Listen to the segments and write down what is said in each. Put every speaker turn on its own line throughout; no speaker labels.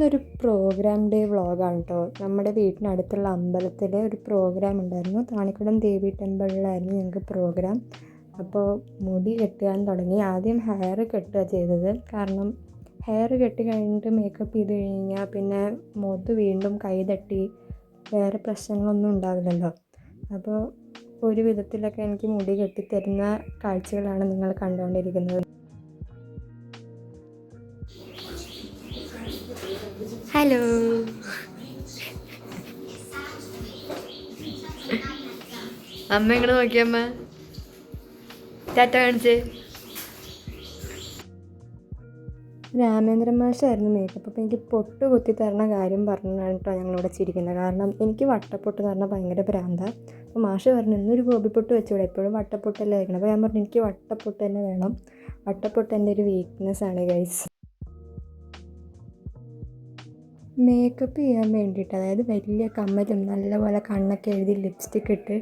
ഇന്നൊരു programme day വ്ളോഗാണ് കേട്ടോ. നമ്മുടെ വീട്ടിനടുത്തുള്ള അമ്പലത്തിൽ ഒരു പ്രോഗ്രാം ഉണ്ടായിരുന്നു. താണിക്കുളം ദേവി ടെമ്പിളിലായിരുന്നു ഞങ്ങൾക്ക് പ്രോഗ്രാം. അപ്പോൾ മുടി കെട്ടാൻ തുടങ്ങി. ആദ്യം ഹെയർ കെട്ടുക ചെയ്തത്. കാരണം ഹെയർ കെട്ടി കഴിഞ്ഞിട്ട് മേക്കപ്പ് ചെയ്ത് കഴിഞ്ഞാൽ പിന്നെ മുഖത്ത് വീണ്ടും കൈ തട്ടി വേറെ പ്രശ്നങ്ങളൊന്നും ഉണ്ടാവില്ലല്ലോ. അപ്പോൾ ഒരു വിധത്തിലൊക്കെ എനിക്ക് മുടി കെട്ടിത്തരുന്ന കാഴ്ചകളാണ് നിങ്ങൾ കണ്ടുകൊണ്ടിരിക്കുന്നത്. ഹലോ, അമ്മ ഇങ്ങോട്ട് നോക്കിയമ്മ, ടാറ്റ കാണിച്ചേ. രാമേന്ദ്രൻ മാഷായിരുന്നു മേക്കപ്പ്. അപ്പോൾ എനിക്ക് പൊട്ട് കുത്തി തരണ കാര്യം പറഞ്ഞാണ് കേട്ടോ ഞങ്ങളിവിടെ ചിരിക്കുന്നത്. കാരണം എനിക്ക് വട്ടപ്പൊട്ട് തരണ ഭയങ്കര ഭ്രാന്താണ്. അപ്പോൾ മാഷ് പറഞ്ഞു ഇന്നൊരു ഗോപിപ്പൊട്ട് വെച്ചുകൂടെ, എപ്പോഴും വട്ടപ്പൊട്ടല്ലേ വയ്ക്കണം. അപ്പോൾ ഞാൻ പറഞ്ഞു എനിക്ക് വട്ടപ്പൊട്ട് തന്നെ വേണം. വട്ടപ്പൊട്ട് എൻ്റെ ഒരു വീക്ക്നെസ്സാണ് ഗൈസ്. മേക്കപ്പ് ചെയ്യാൻ വേണ്ടിയിട്ട്, അതായത് വലിയ കമ്മലും നല്ലപോലെ കണ്ണൊക്കെ എഴുതി ലിപ്സ്റ്റിക്ക് ഇട്ട്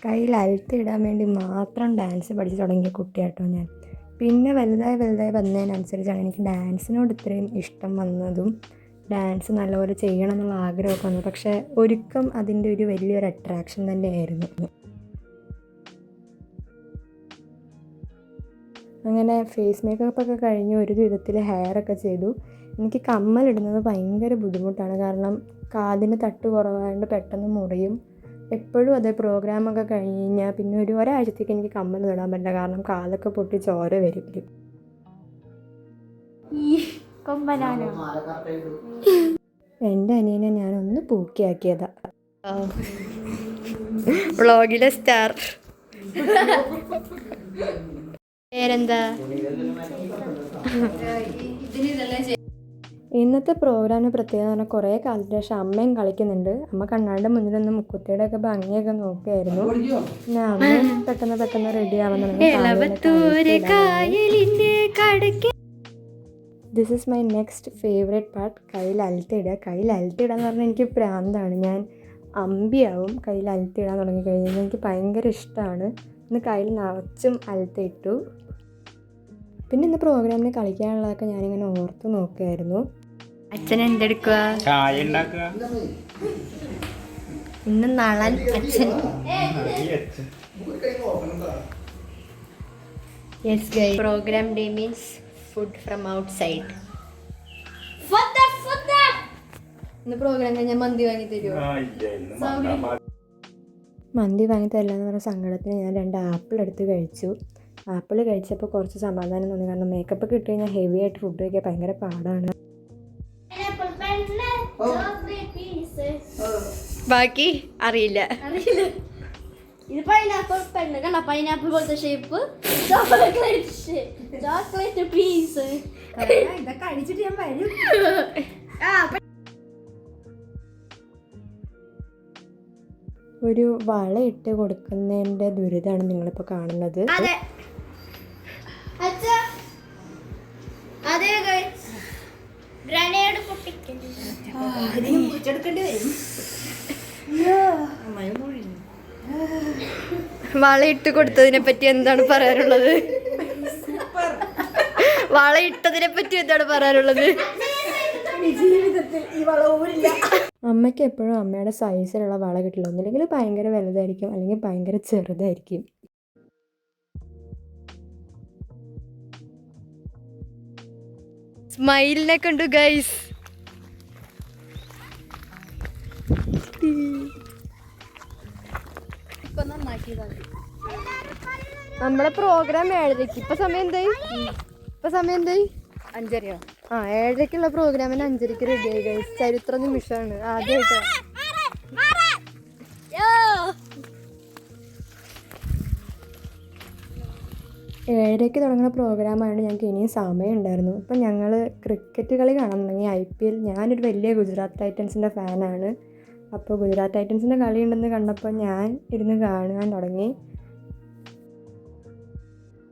കയ്യിൽ അഴുത്തിടാൻ വേണ്ടി മാത്രം ഡാൻസ് പഠിച്ച് തുടങ്ങിയ കുട്ടിയാട്ടോ ഞാൻ. പിന്നെ വലുതായി വന്നതിനനുസരിച്ചാണ് എനിക്ക് ഡാൻസിനോട് ഇത്രയും ഇഷ്ടം വന്നതും ഡാൻസ് നല്ലപോലെ ചെയ്യണം എന്നുള്ള ആഗ്രഹമൊക്കെ വന്നു. പക്ഷേ ഒരുക്കം അതിൻ്റെ ഒരു വലിയൊരു അട്രാക്ഷൻ തന്നെയായിരുന്നു. അങ്ങനെ ഫേസ് മേക്കപ്പൊക്കെ കഴിഞ്ഞ് ഒരു വിധത്തിൽ ഹെയറൊക്കെ ചെയ്തു. എനിക്ക് കമ്മലിടുന്നത് ഭയങ്കര ബുദ്ധിമുട്ടാണ്. കാരണം കാതിന് തട്ട് കുറവായതുകൊണ്ട് പെട്ടെന്ന് മുറിയും. എപ്പോഴും അതേ പ്രോഗ്രാമൊക്കെ കഴിഞ്ഞ് കഴിഞ്ഞാൽ പിന്നെ ഒരാഴ്ചത്തേക്ക് എനിക്ക് കമ്മൽ തൊടാൻ പറ്റില്ല. കാരണം കാലൊക്കെ പൊട്ടി ചോര വരും. എൻ്റെ അനിയനെ ഞാനൊന്ന് പൂക്കിയാക്കിയതാ. വ്ളോഗിലെ സ്റ്റാർ പേരെന്താ? ഇന്നത്തെ പ്രോഗ്രാമിന് പ്രത്യേകത പറഞ്ഞാൽ കുറേ കാലത്തിന് ശേഷം അമ്മയും കളിക്കുന്നുണ്ട്. അമ്മ കണ്ണാടിൻ്റെ മുന്നിലൊന്ന് മുക്കുത്തിയുടെ ഒക്കെ ഭംഗിയൊക്കെ നോക്കിയായിരുന്നു. പിന്നെ അമ്മ പെട്ടെന്ന് റെഡി ആവുന്നുണ്ട്. This is my next favourite part, കയ്യിൽ അലത്തിടുക. കയ്യിൽ അലത്തിടുക എന്ന് പറഞ്ഞാൽ എനിക്ക് പ്രാന്താണ്. ഞാൻ അമ്പിയാവും കയ്യിൽ അലത്തിടാൻ തുടങ്ങിക്കഴിഞ്ഞാൽ. എനിക്ക് ഭയങ്കര ഇഷ്ടമാണ്. ഇന്ന് കയ്യിൽ നിറച്ചും അലത്തിട്ടു. പിന്നെ ഇന്ന് പ്രോഗ്രാമിന് കളിക്കാനുള്ളതൊക്കെ ഞാനിങ്ങനെ ഓർത്ത് നോക്കുമായിരുന്നു. അച്ഛൻ എന്തെടുക്കുക? ഇന്ന് നളൻ അച്ഛൻ. Yes guys, program day means food from outside. ഇന്ന് പ്രോഗ്രാം കഴിഞ്ഞാൽ മന്തി വാങ്ങി തരുമോ? മന്തി വാങ്ങി തരില്ല എന്ന് പറഞ്ഞ സങ്കടത്തിന് ഞാൻ 2 ആപ്പിൾ എടുത്ത് കഴിച്ചു. ആപ്പിൾ കഴിച്ചപ്പോൾ കുറച്ച് സമാധാനം തോന്നി. കാരണം മേക്കപ്പ് ഒക്കെ ഇട്ട് കഴിഞ്ഞാൽ ഹെവി ആയിട്ട് ഫുഡ് കഴിക്കാൻ ഭയങ്കര പാടാണ്. ബാക്കി അറിയില്ല.
ഇത് പൈനാപ്പിൾ പെണ്ണ് കണ്ട, പൈനാപ്പിൾ പോലത്തെ ഷേപ്പ്, ചോക്ലേറ്റ് പീസ്. ഇതൊക്കെ അടിച്ചിട്ട് ഞാൻ വരും.
ഒരു വള ഇട്ട് കൊടുക്കുന്നതിൻ്റെ ദുരിതമാണ് നിങ്ങളിപ്പോൾ കാണുന്നത്. വള ഇട്ട് കൊടുത്തതിനെ പറ്റി എന്താണ് പറയാനുള്ളത്? വള ഇട്ടതിനെ പറ്റി എന്താണ് പറയാനുള്ളത്? അമ്മയ്ക്ക് എപ്പോഴും അമ്മയുടെ സൈസിലുള്ള വള കിട്ടില്ല. ഒന്നില്ലെങ്കിൽ ഭയങ്കര വലുതായിരിക്കും, അല്ലെങ്കിൽ ഭയങ്കര ചെറുതായിരിക്കും. സ്മൈലിനെ കണ്ടു ഗൈസ്. നമ്മളെ പ്രോഗ്രാം 7:30. ഇപ്പൊ സമയം എന്തായി? 5:30. 7:30ക്കുള്ള പ്രോഗ്രാമിന് 5:30 റെഡിയായി ഗൈസ്. ചരിത്ര നിമിഷമാണ്. ആദ്യമായിട്ട് 7:30 തുടങ്ങുന്ന പ്രോഗ്രാമായതുകൊണ്ട് ഞങ്ങൾക്ക് ഇനിയും സമയം ഉണ്ടായിരുന്നു. അപ്പം ഞങ്ങൾ ക്രിക്കറ്റ് കളി കാണാൻ തുടങ്ങി. IPL. ഞാനൊരു വലിയ ഗുജറാത്ത് ടൈറ്റൻസിൻ്റെ ഫാനാണ്. അപ്പോൾ ഗുജറാത്ത് ടൈറ്റൻസിൻ്റെ കളി ഉണ്ടെന്ന് കണ്ടപ്പോൾ ഞാൻ ഇരുന്ന് കാണാൻ തുടങ്ങി.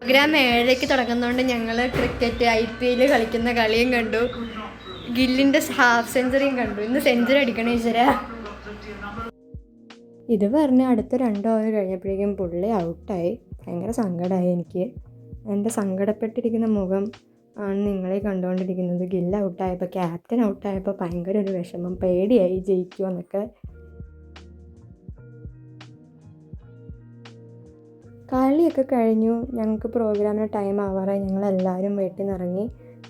പ്രോഗ്രാം 7:30 തുടങ്ങുന്നതുകൊണ്ട് ഞങ്ങൾ ക്രിക്കറ്റ് IPL കളിക്കുന്ന കളിയും കണ്ടു. ഗില്ലിൻ്റെ ഹാഫ് സെഞ്ചുറിയും കണ്ടു. ഇന്ന് സെഞ്ചുറി അടിക്കണേ ഈശ്വര. ഇത് പറഞ്ഞ് അടുത്ത 2 ഓവർ കഴിഞ്ഞപ്പോഴേക്കും പുള്ളി ഔട്ടായി. ഭയങ്കര സങ്കടമായി എനിക്ക്. എൻ്റെ സങ്കടപ്പെട്ടിരിക്കുന്ന മുഖം ആണ് നിങ്ങളെ കണ്ടുകൊണ്ടിരിക്കുന്നത്. ഗിൽ ഔട്ടായപ്പോൾ, ക്യാപ്റ്റൻ ഔട്ടായപ്പോൾ ഭയങ്കര ഒരു വിഷമം, പേടിയായി ജയിക്കുമോ എന്നൊക്കെ. കളിയൊക്കെ കഴിഞ്ഞു, ഞങ്ങൾക്ക് പ്രോഗ്രാമിന് ടൈം ആവാറായി. ഞങ്ങളെല്ലാവരും വീട്ടിൽ നിന്ന് ഇറങ്ങി.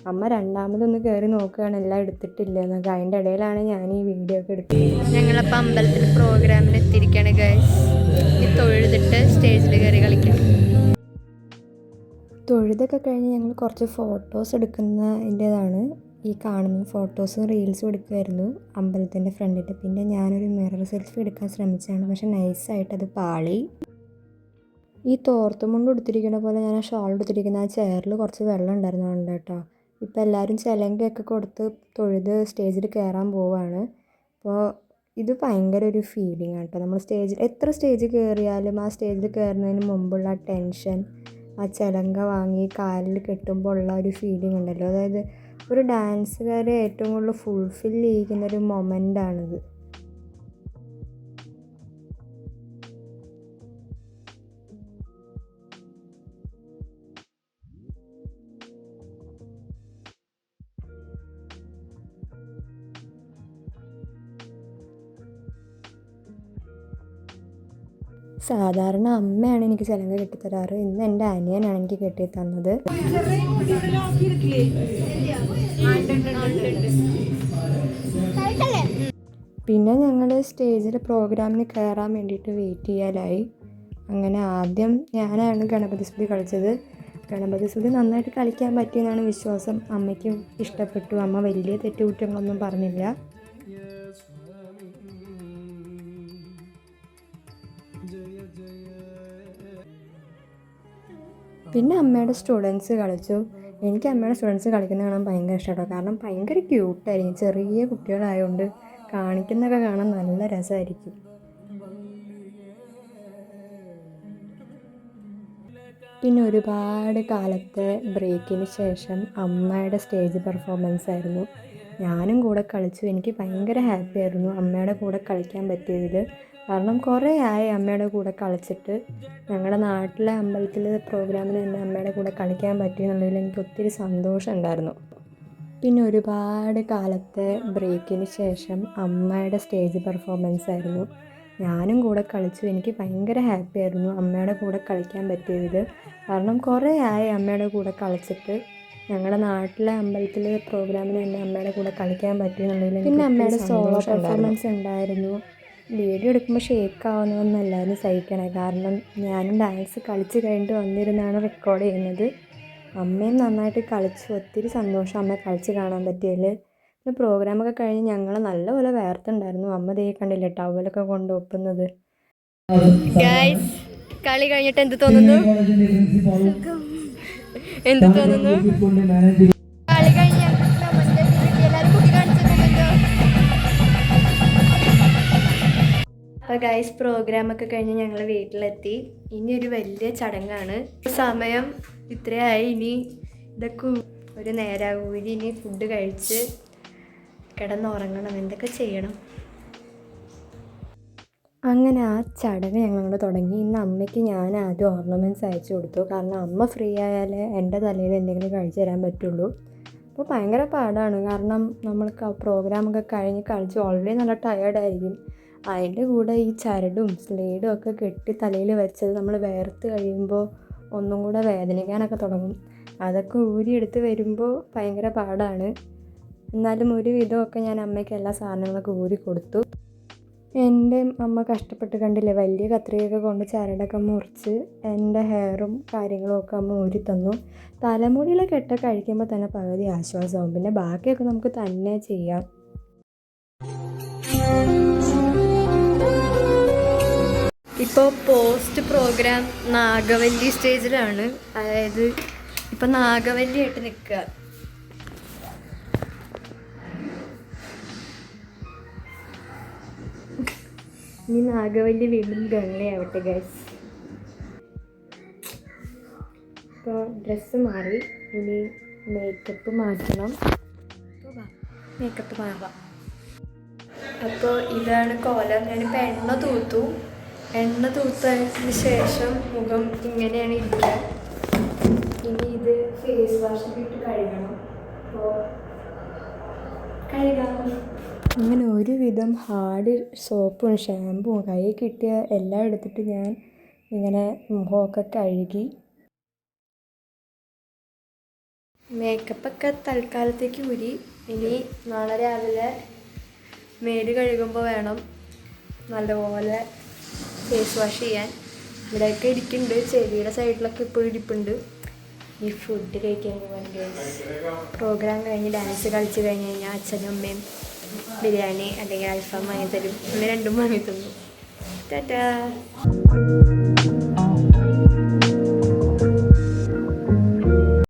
അമ്മ രണ്ടാമതൊന്ന് കയറി നോക്കുകയാണ് എല്ലാം എടുത്തിട്ടില്ല എന്നൊക്കെ. അതിൻ്റെ ഇടയിലാണ് ഞാൻ ഈ വീഡിയോ ഒക്കെ എടുക്കുന്നത്. ഞങ്ങളപ്പോൾ അമ്പലത്തിൽ പ്രോഗ്രാമിന് എത്തിയിരിക്കുകയാണ് ഗൈസ്. ഇനി തൊഴുതിട്ട് സ്റ്റേജിൽ കയറി കളിക്കാം. തൊഴുതൊക്കെ കഴിഞ്ഞ് ഞങ്ങൾ കുറച്ച് ഫോട്ടോസ് എടുക്കുന്നതിൻ്റേതാണ് ഈ കാണുന്ന ഫോട്ടോസും റീൽസും എടുക്കുമായിരുന്നു അമ്പലത്തിൻ്റെ ഫ്രണ്ടിൽ. പിന്നെ ഞാനൊരു മിറർ സെൽഫി എടുക്കാൻ ശ്രമിച്ചതാണ്, പക്ഷെ നൈസായിട്ട് അത് പാളി. ഈ തോർത്തുമുണ്ട് ഉടുത്തിരിക്കുന്ന പോലെ ഞാൻ ആ ഷോൾ എടുത്തിരിക്കുന്ന ആ ചെയറിൽ കുറച്ച് വെള്ളം ഉണ്ടായിരുന്നുണ്ട് കേട്ടോ. ഇപ്പോൾ എല്ലാവരും ചിലങ്കയൊക്കെ കൊടുത്ത് തൊഴുത് സ്റ്റേജിൽ കയറാൻ പോവുകയാണ്. അപ്പോൾ ഇത് ഭയങ്കര ഒരു ഫീലിംഗ് ആണ് കേട്ടോ. നമ്മൾ എത്ര സ്റ്റേജിൽ കയറിയാലും ആ സ്റ്റേജിൽ കയറുന്നതിന് മുമ്പുള്ള ടെൻഷൻ, ആ ചിലങ്ക വാങ്ങി കാലിൽ കെട്ടുമ്പോൾ ഉള്ള ഒരു ഫീലിംഗ് ഉണ്ടല്ലോ, അതായത് ഒരു ഡാൻസുകാരെ ഏറ്റവും കൂടുതൽ ഫുൾഫിൽ ചെയ്യിക്കുന്നൊരു മൊമെൻ്റാണിത്. സാധാരണ അമ്മയാണ് എനിക്ക് ചിലങ്ക കെട്ടിത്തരാറ്. ഇന്ന് എൻ്റെ അനിയനാണ് എനിക്ക് കെട്ടി തന്നത്. പിന്നെ ഞങ്ങൾ സ്റ്റേജിൽ പ്രോഗ്രാമിന് കയറാൻ വേണ്ടിയിട്ട് വെയിറ്റ് ചെയ്യാനായി. അങ്ങനെ ആദ്യം ഞാനാണ് ഗണപതി സ്തുതി കളിച്ചത്. ഗണപതി സ്തുതി നന്നായിട്ട് കളിക്കാൻ പറ്റിയെന്നാണ് വിശ്വാസം. അമ്മയ്ക്ക് ഇഷ്ടപ്പെട്ടു. അമ്മ വലിയ തെറ്റുകുറ്റങ്ങളൊന്നും പറഞ്ഞില്ല. പിന്നെ അമ്മയുടെ സ്റ്റുഡൻസ് കളിച്ചു. എനിക്ക് അമ്മയുടെ സ്റ്റുഡൻസ് കളിക്കുന്നത് കാണാൻ ഭയങ്കര ഇഷ്ടമാണ്. കാരണം ഭയങ്കര ക്യൂട്ടായിരിക്കും. ചെറിയ കുട്ടികളായതുകൊണ്ട് കാണിക്കുന്നതൊക്കെ കാണാൻ നല്ല രസമായിരിക്കും. പിന്നെ ഒരുപാട് കാലത്തെ ബ്രേക്കിന് ശേഷം അമ്മയുടെ സ്റ്റേജ് പെർഫോമൻസ് ആയിരുന്നു. ഞാനും കൂടെ കളിച്ചു. എനിക്ക് ഭയങ്കര ഹാപ്പി ആയിരുന്നു അമ്മയുടെ കൂടെ കളിക്കാൻ പറ്റിയതിൽ. കാരണം കുറേ ആയി അമ്മയുടെ കൂടെ കളിച്ചിട്ട്. ഞങ്ങളുടെ നാട്ടിലെ അമ്പലത്തിലെ പ്രോഗ്രാമിന് തന്നെ അമ്മയുടെ കൂടെ കളിക്കാൻ പറ്റിയെന്നുള്ളതിൽ എനിക്ക് ഒത്തിരി സന്തോഷം ഉണ്ടായിരുന്നു. പിന്നെ ഒരുപാട് കാലത്തെ ബ്രേക്കിന് ശേഷം അമ്മയുടെ സ്റ്റേജ് പെർഫോമൻസ് ആയിരുന്നു. ഞാനും കൂടെ കളിച്ചു. എനിക്ക് ഭയങ്കര ഹാപ്പി ആയിരുന്നു അമ്മയുടെ കൂടെ കളിക്കാൻ പറ്റിയതിൽ. കാരണം കുറേ ആയി അമ്മയുടെ കൂടെ കളിച്ചിട്ട്. ഞങ്ങളുടെ നാട്ടിലെ അമ്പലത്തിലെ പ്രോഗ്രാമിന് തന്നെ അമ്മയുടെ കൂടെ കളിക്കാൻ പറ്റിയെന്നുള്ളതിൽ പിന്നെ അമ്മയുടെ സോളോ പെർഫോമൻസ് ഉണ്ടായിരുന്നു. വീഡിയോ എടുക്കുമ്പോൾ ഷേക്ക് ആവുന്നതൊന്നും എല്ലാവരും സഹിക്കണേ. കാരണം ഞാനും ഡാൻസ് കളിച്ച് കഴിഞ്ഞിട്ട് വന്നിരുന്നാണ് റെക്കോർഡ് ചെയ്യുന്നത്. അമ്മയും നന്നായിട്ട് കളിച്ചു. ഒത്തിരി സന്തോഷം അമ്മ കളിച്ച് കാണാൻ പറ്റിയതിൽ. പിന്നെ പ്രോഗ്രാമൊക്കെ കഴിഞ്ഞ് ഞങ്ങൾ നല്ലപോലെ വേർത്തുണ്ടായിരുന്നു. അമ്മ ദേ കണ്ടില്ലേ ടവലൊക്കെ കൊണ്ട് ഒപ്പുന്നത്. കളി കഴിഞ്ഞിട്ട് എന്ത് തോന്നുന്നു? എന്ത് തോന്നുന്നു? കളി കഴിഞ്ഞ അപ്പോൾ ഗൈസ് പ്രോഗ്രാമൊക്കെ കഴിഞ്ഞ് ഞങ്ങൾ വീട്ടിലെത്തി. ഇനി ഒരു വലിയ ചടങ്ങാണ്. സമയം ഇത്രയായി. ഇനി ഇതൊക്കെ ഒരു നേരാകൂലി. ഇനി ഫുഡ് കഴിച്ച് കിടന്നുറങ്ങണം. എന്തൊക്കെ ചെയ്യണം. അങ്ങനെ ആ ചടങ്ങ് ഞങ്ങളോട് തുടങ്ങി. ഇന്ന് അമ്മയ്ക്ക് ഞാൻ ആദ്യം ഓർണമെൻറ്റ്സ് അയച്ചു കൊടുത്തു. കാരണം അമ്മ ഫ്രീ ആയാലേ എൻ്റെ തലയിൽ എന്തെങ്കിലും കഴിച്ചു തരാൻ പറ്റുള്ളൂ. അപ്പോൾ ഭയങ്കര പാടാണ്. കാരണം നമ്മൾക്ക് പ്രോഗ്രാമൊക്കെ കഴിഞ്ഞ് കളിച്ച് ഓൾറെഡി നല്ല ടയേർഡായിരിക്കും. അതിൻ്റെ കൂടെ ഈ ചരടും സ്ലേഡും ഒക്കെ കെട്ടി തലയിൽ വെച്ചത് നമ്മൾ വേർത്ത് കഴിയുമ്പോൾ ഒന്നും കൂടെ വേദനിക്കാനൊക്കെ തുടങ്ങും. അതൊക്കെ ഊരിയെടുത്ത് വരുമ്പോൾ ഭയങ്കര പാടാണ്. എന്നാലും ഒരു വിധമൊക്കെ ഞാൻ അമ്മയ്ക്ക് എല്ലാ സാധനങ്ങളൊക്കെ ഊരി കൊടുത്തു. എൻ്റെ അമ്മ കഷ്ടപ്പെട്ട് കണ്ടില്ലേ, വലിയ കത്രികയൊക്കെ കൊണ്ട് ചരടൊക്കെ മുറിച്ച് എൻ്റെ ഹെയറും കാര്യങ്ങളും ഒക്കെ അമ്മ ഊരി തന്നു. തലമുടിയിലെ കെട്ടൊക്കെ കഴിക്കുമ്പോൾ തന്നെ പകുതി ആശ്വാസമാവും. പിന്നെ ബാക്കിയൊക്കെ നമുക്ക് തന്നെ ചെയ്യാം. ഇപ്പോൾ പോസ്റ്റ് പ്രോഗ്രാം നാഗവല്ലി സ്റ്റേജിലാണ്. അതായത് ഇപ്പം നാഗവല്ലിയായിട്ട് നിൽക്കുക. ഇനി നാഗവല്ലി വീണ്ടും ഗംഗയാവട്ടെ ഗൈസ്. ഇപ്പോൾ ഡ്രസ്സ് മാറി. ഇനി മേക്കപ്പ് മാറ്റണം. മേക്കപ്പ് മാറാം. അപ്പോൾ ഇതാണ് കോലം. ഞാനിപ്പോൾ എണ്ണ തൂത്തു. എണ്ണ തൂത്തതിന് ശേഷം മുഖം ഇങ്ങനെയാണ് ഇരിക്കുക. ഇനി ഇത് ഫേസ് വാഷ് ഇട്ട് കഴുകണം. അപ്പോൾ കഴുകാം. അങ്ങനെ ഒരുവിധം ഹാർഡ് സോപ്പും ഷാമ്പുവും കയ്യിൽ കിട്ടിയ എല്ലാം എടുത്തിട്ട് ഞാൻ ഇങ്ങനെ മുഖമൊക്കെ കഴുകി. മേക്കപ്പൊക്കെ തൽക്കാലത്തേക്ക് ഊരി. ഇനി നാളെ രാവിലെ മേല് കഴുകുമ്പോൾ വേണം നല്ലപോലെ ഫേസ് വാഷ് ചെയ്യാൻ. ഇവിടെയൊക്കെ ഇരിക്കുന്നുണ്ട്, ചെടിയുടെ സൈഡിലൊക്കെ ഇപ്പോഴും ഇരിപ്പുണ്ട്. ഈ ഫുഡ് കഴിക്കാൻ പോകാൻ പ്രോഗ്രാം കഴിഞ്ഞ് ഡാൻസ് കളിച്ച് കഴിഞ്ഞ് കഴിഞ്ഞാൽ അച്ഛനും അമ്മയും ബിരിയാണി അല്ലെങ്കിൽ അൽഫാം വാങ്ങി തരും. അങ്ങനെ രണ്ടും വാങ്ങി തന്നു. ടാറ്റാ.